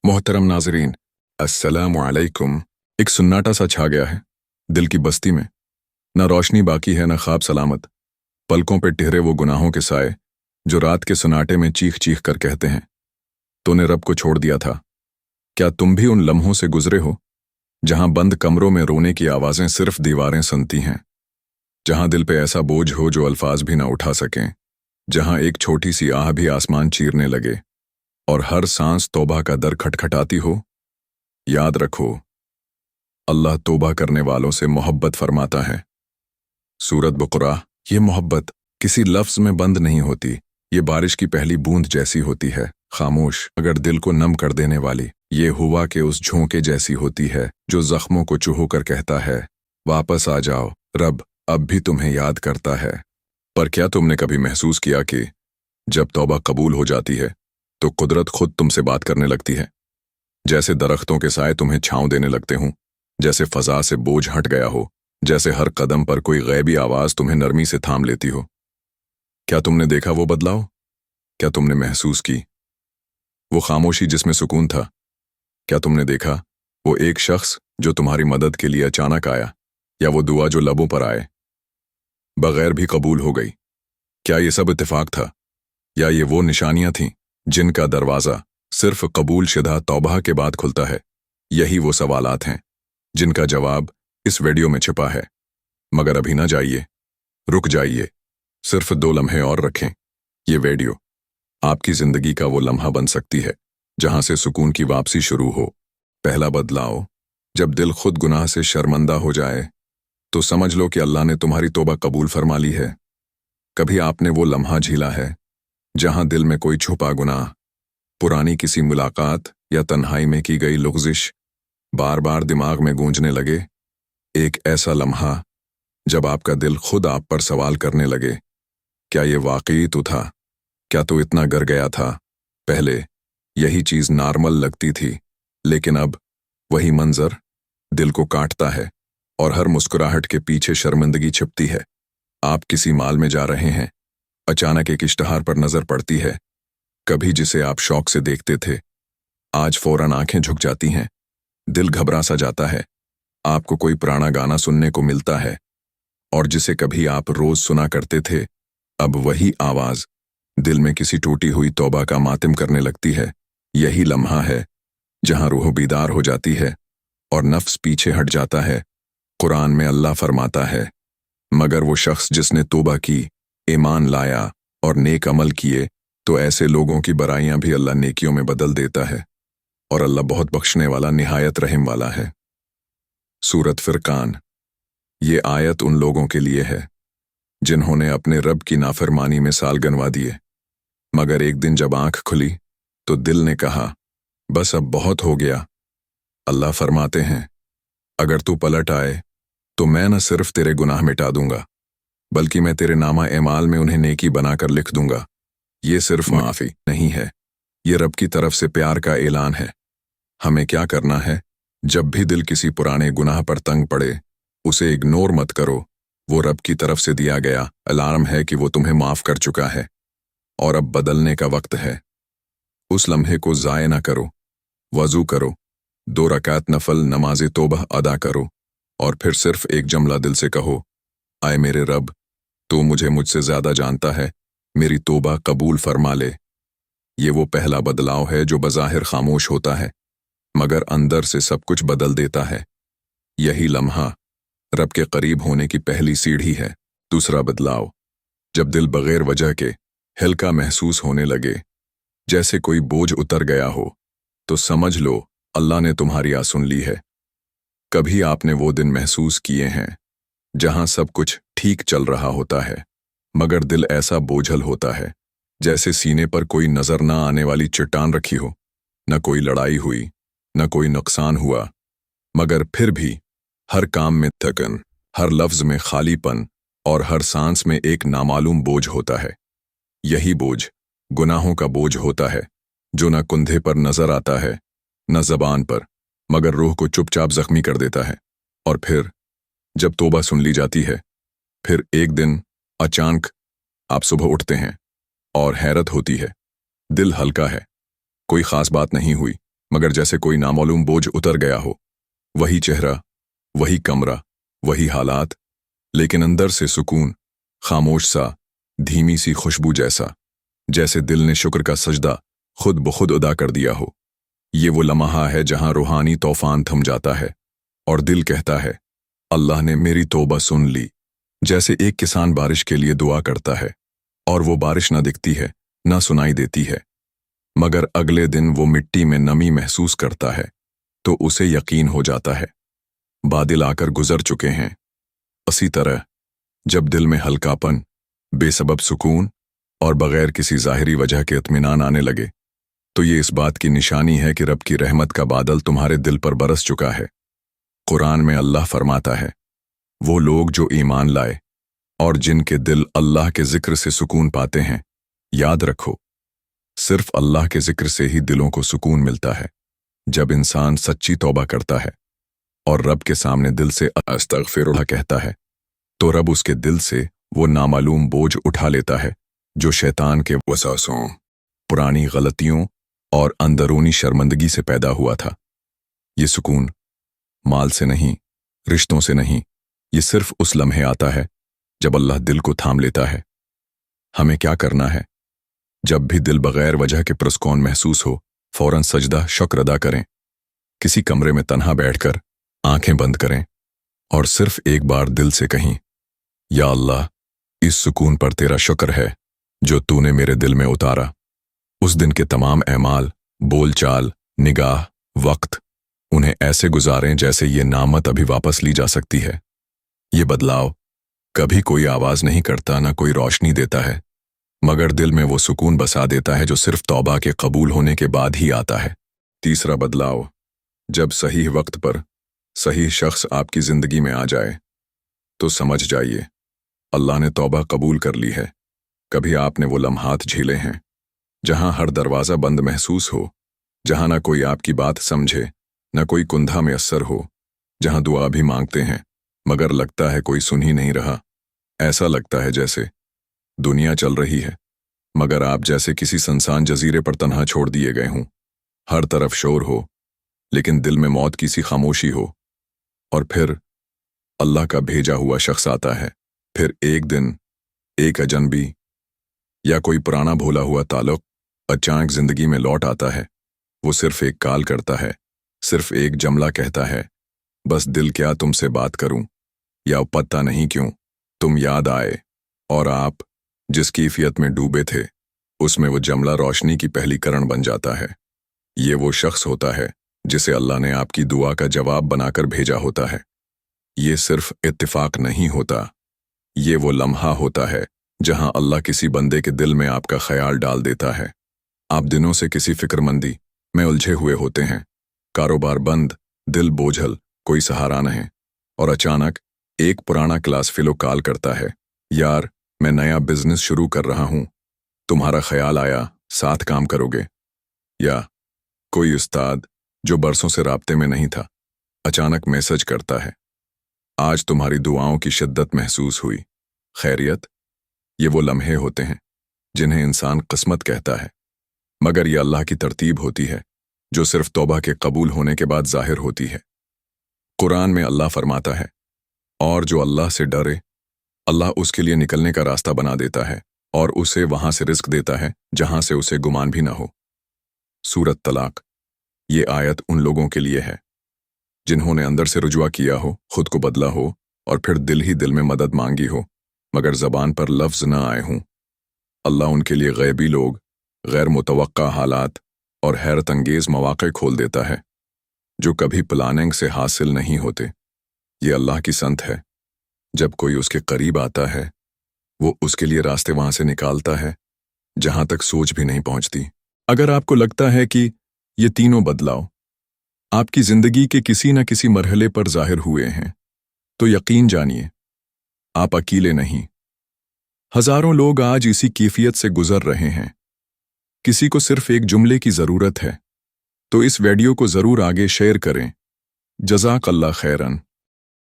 मोहतरम नाजरीन, अस्सलामु अलैकुम। एक सन्नाटा सा छा गया है दिल की बस्ती में। न रोशनी बाकी है, न ख्वाब सलामत। पलकों पे टिहरे वो गुनाहों के साए जो रात के सन्नाटे में चीख चीख कर कहते हैं, तूने रब को छोड़ दिया था। क्या तुम भी उन लम्हों से गुजरे हो जहां बंद कमरों में रोने की आवाजें सिर्फ दीवारें सुनती हैं, जहां दिल पे ऐसा बोझ हो जो अल्फाज भी ना उठा सकें, जहां एक छोटी सी आह भी आसमान चीरने लगे और हर सांस तौबा का दर खटखटाती हो? याद रखो, अल्लाह तौबा करने वालों से मोहब्बत फरमाता है। सूरत बकरा। ये मोहब्बत किसी लफ्ज में बंद नहीं होती, ये बारिश की पहली बूंद जैसी होती है, खामोश मगर दिल को नम कर देने वाली। ये हुआ के उस झोंके जैसी होती है जो जख्मों को चुहो कर कहता है, वापस आ जाओ, रब अब भी तुम्हें याद करता है। पर क्या तुमने कभी महसूस किया कि जब तौबा कबूल हो जाती है तो कुदरत खुद तुमसे बात करने लगती है? जैसे दरख्तों के साए तुम्हें छांव देने लगते हों, जैसे फजा से बोझ हट गया हो, जैसे हर कदम पर कोई गैबी आवाज तुम्हें नरमी से थाम लेती हो। क्या तुमने देखा वो बदलाव? क्या तुमने महसूस की वो खामोशी जिसमें सुकून था? क्या तुमने देखा वो एक शख्स जो तुम्हारी मदद के लिए अचानक आया, या वो दुआ जो लबों पर आए बगैर भी कबूल हो गई? क्या ये सब इत्तेफाक था, या ये वो निशानियां थीं जिनका दरवाज़ा सिर्फ कबूल शुदा तौबा के बाद खुलता है? यही वो सवालात हैं जिनका जवाब इस वीडियो में छिपा है। मगर अभी ना जाइए, रुक जाइए, सिर्फ 2 लम्हे और रखें। ये वीडियो आपकी जिंदगी का वो लम्हा बन सकती है जहां से सुकून की वापसी शुरू हो। पहला बदलाव, जब दिल खुद गुनाह से शर्मंदा हो जाए तो समझ लो कि अल्लाह ने तुम्हारी तौबा कबूल फरमा ली है। कभी आपने वो लम्हा झीला है जहां दिल में कोई छुपा गुनाह, पुरानी किसी मुलाकात या तन्हाई में की गई लुग़ज़िश बार बार दिमाग में गूंजने लगे? एक ऐसा लम्हा जब आपका दिल खुद आप पर सवाल करने लगे, क्या ये वाकई तू था? क्या तू इतना गर गया था? पहले यही चीज नॉर्मल लगती थी, लेकिन अब वही मंजर दिल को काटता है और हर मुस्कुराहट के पीछे शर्मिंदगी छिपती है। आप किसी माल में जा रहे हैं, अचानक एक इश्तहार पर नजर पड़ती है, कभी जिसे आप शौक से देखते थे, आज फौरन आंखें झुक जाती हैं, दिल घबरा सा जाता है। आपको कोई पुराना गाना सुनने को मिलता है, और जिसे कभी आप रोज सुना करते थे, अब वही आवाज दिल में किसी टूटी हुई तौबा का मातिम करने लगती है। यही लम्हा है जहां रूह बीदार हो जाती है और नफ्स पीछे हट जाता है। कुरान में अल्लाह फरमाता है, मगर वो शख्स जिसने तौबा की, ईमान लाया और नेक अमल किए, तो ऐसे लोगों की बुराइयां भी अल्लाह नेकियों में बदल देता है, और अल्लाह बहुत बख्शने वाला, निहायत रहम वाला है। सूरत फुरकान। ये आयत उन लोगों के लिए है जिन्होंने अपने रब की नाफरमानी में साल गनवा दिए, मगर एक दिन जब आंख खुली तो दिल ने कहा, बस अब बहुत हो गया। अल्लाह फरमाते हैं, अगर तू पलट आए तो मैं न सिर्फ तेरे गुनाह मिटा दूंगा, बल्कि मैं तेरे नामा एमाल में उन्हें नेकी बनाकर लिख दूंगा। ये सिर्फ माफी नहीं है, ये रब की तरफ से प्यार का ऐलान है। हमें क्या करना है? जब भी दिल किसी पुराने गुनाह पर तंग पड़े, उसे इग्नोर मत करो। वो रब की तरफ से दिया गया अलार्म है कि वो तुम्हें माफ कर चुका है और अब बदलने का वक्त है। उस लम्हे को ज़ाय ना करो। वज़ू करो, 2 रकात नफल नमाज तौबा अदा करो, और फिर सिर्फ एक जुमला दिल से कहो, आए मेरे रब, तू मुझे मुझसे ज्यादा जानता है, मेरी तौबा कबूल फरमा ले। ये वो पहला बदलाव है जो बज़ाहिर खामोश होता है, मगर अंदर से सब कुछ बदल देता है। यही लम्हा रब के करीब होने की पहली सीढ़ी है। दूसरा बदलाव, जब दिल बगैर वजह के हल्का महसूस होने लगे, जैसे कोई बोझ उतर गया हो, तो समझ लो अल्लाह ने तुम्हारी आह सुन ली है। कभी आपने वो दिन महसूस किए हैं जहां सब कुछ ठीक चल रहा होता है, मगर दिल ऐसा बोझल होता है जैसे सीने पर कोई नजर ना आने वाली चट्टान रखी हो? न कोई लड़ाई हुई, न कोई नुकसान हुआ, मगर फिर भी हर काम में थकन, हर लफ्ज में खालीपन और हर सांस में एक नामालूम बोझ होता है। यही बोझ गुनाहों का बोझ होता है, जो न कंधे पर नजर आता है, न जबान पर, मगर रूह को चुपचाप जख्मी कर देता है। और फिर जब तौबा सुन ली जाती है, फिर एक दिन अचानक आप सुबह उठते हैं और हैरत होती है, दिल हल्का है, कोई खास बात नहीं हुई, मगर जैसे कोई नामालूम बोझ उतर गया हो। वही चेहरा, वही कमरा, वही हालात, लेकिन अंदर से सुकून, खामोश सा, धीमी सी खुशबू जैसा, जैसे दिल ने शुक्र का सजदा खुद ब खुद अदा कर दिया हो। ये वो लम्हा है जहां रूहानी तूफान थम जाता है और दिल कहता है, अल्लाह ने मेरी तौबा सुन ली। जैसे एक किसान बारिश के लिए दुआ करता है और वो बारिश ना दिखती है, ना सुनाई देती है, मगर अगले दिन वो मिट्टी में नमी महसूस करता है तो उसे यकीन हो जाता है बादल आकर गुजर चुके हैं। उसी तरह जब दिल में हल्कापन, बेसबब सुकून और बगैर किसी ज़ाहिरी वजह के इत्मीनान आने लगे, तो ये इस बात की निशानी है कि रब की रहमत का बादल तुम्हारे दिल पर बरस चुका है। कुरान में अल्लाह फरमाता है, वो लोग जो ईमान लाए और जिनके दिल अल्लाह के जिक्र से सुकून पाते हैं। याद रखो, सिर्फ अल्लाह के जिक्र से ही दिलों को सुकून मिलता है। जब इंसान सच्ची तौबा करता है और रब के सामने दिल से अस्तगफिरुल्लाह कहता है, तो रब उसके दिल से वो नामालूम बोझ उठा लेता है जो शैतान के वसवासों, पुरानी गलतियों और अंदरूनी शर्मिंदगी से पैदा हुआ था। ये सुकून माल से नहीं, रिश्तों से नहीं, ये सिर्फ उस लम्हे आता है जब अल्लाह दिल को थाम लेता है। हमें क्या करना है? जब भी दिल बगैर वजह के पुरस्कून महसूस हो, फौरन सजदा शुक्र अदा करें। किसी कमरे में तन्हा बैठकर आंखें बंद करें और सिर्फ एक बार दिल से कहीं, या अल्लाह, इस सुकून पर तेरा शुक्र है जो तूने मेरे दिल में उतारा। उस दिन के तमाम अमाल, बोलचाल, निगाह, वक्त, उन्हें ऐसे गुजारें जैसे ये नामत अभी वापस ली जा सकती है। ये बदलाव कभी कोई आवाज नहीं करता, ना कोई रोशनी देता है, मगर दिल में वो सुकून बसा देता है जो सिर्फ तौबा के कबूल होने के बाद ही आता है। तीसरा बदलाव, जब सही वक्त पर सही शख्स आपकी जिंदगी में आ जाए तो समझ जाइए अल्लाह ने तौबा कबूल कर ली है। कभी आपने वो लम्हात झेले हैं जहां हर दरवाज़ा बंद महसूस हो, जहां ना कोई आपकी बात समझे, ना कोई कुंधा में असर हो, जहां दुआ भी मांगते हैं मगर लगता है कोई सुन ही नहीं रहा। ऐसा लगता है जैसे दुनिया चल रही है मगर आप जैसे किसी सुनसान जजीरे पर तन्हा छोड़ दिए गए हों। हर तरफ शोर हो लेकिन दिल में मौत की सी खामोशी हो, और फिर अल्लाह का भेजा हुआ शख्स आता है। फिर एक दिन एक अजनबी या कोई पुराना भूला हुआ ताल्लुक अचानक जिंदगी में लौट आता है। वो सिर्फ एक कॉल करता है, सिर्फ एक जुमला कहता है, बस दिल क्या तुमसे बात करूं, या पता नहीं क्यों तुम याद आए, और आप जिस कैफियत में डूबे थे उसमें वो जुमला रोशनी की पहली किरण बन जाता है। ये वो शख्स होता है जिसे अल्लाह ने आपकी दुआ का जवाब बनाकर भेजा होता है। ये सिर्फ इत्तिफाक नहीं होता, ये वो लम्हा होता है जहां अल्लाह किसी बंदे के दिल में आपका ख्याल डाल देता है। आप दिनों से किसी फिक्रमंदी में उलझे हुए होते हैं, कारोबार बंद, दिल बोझल, कोई सहारा नहीं, और अचानक एक पुराना क्लास फेलो कॉल करता है, यार मैं नया बिजनेस शुरू कर रहा हूं, तुम्हारा ख्याल आया, साथ काम करोगे? या कोई उस्ताद जो बरसों से राब्ते में नहीं था अचानक मैसेज करता है, आज तुम्हारी दुआओं की शिद्दत महसूस हुई, खैरियत? ये वो लम्हे होते हैं जिन्हें इंसान किस्मत कहता है, मगर ये अल्लाह की तरतीब होती है जो सिर्फ तौबा के कबूल होने के बाद जाहिर होती है। कुरान में अल्लाह फरमाता है, और जो अल्लाह से डरे अल्लाह उसके लिए निकलने का रास्ता बना देता है और उसे वहां से रिस्क देता है जहां से उसे गुमान भी ना हो। सूरत तलाक। ये आयत उन लोगों के लिए है जिन्होंने अंदर से रुजवा किया हो, खुद को बदला हो और फिर दिल ही दिल में मदद मांगी हो मगर जबान पर लफ्ज न आए हों। अल्लाह उनके लिए गैबी लोग, गैर मुतवक्का हालात और हैरत अंगेज मौक़े खोल देता है जो कभी प्लानिंग से हासिल नहीं होते। ये अल्लाह की संत है, जब कोई उसके करीब आता है वो उसके लिए रास्ते वहां से निकालता है जहां तक सोच भी नहीं पहुंचती। अगर आपको लगता है कि ये तीनों बदलाव आपकी जिंदगी के किसी न किसी मरहले पर जाहिर हुए हैं, तो यकीन जानिए आप अकेले नहीं। हजारों लोग आज इसी कैफियत से गुजर रहे हैं। किसी को सिर्फ एक जुमले की जरूरत है, तो इस वीडियो को जरूर आगे शेयर करें। जज़ाकल्लाह खैरन।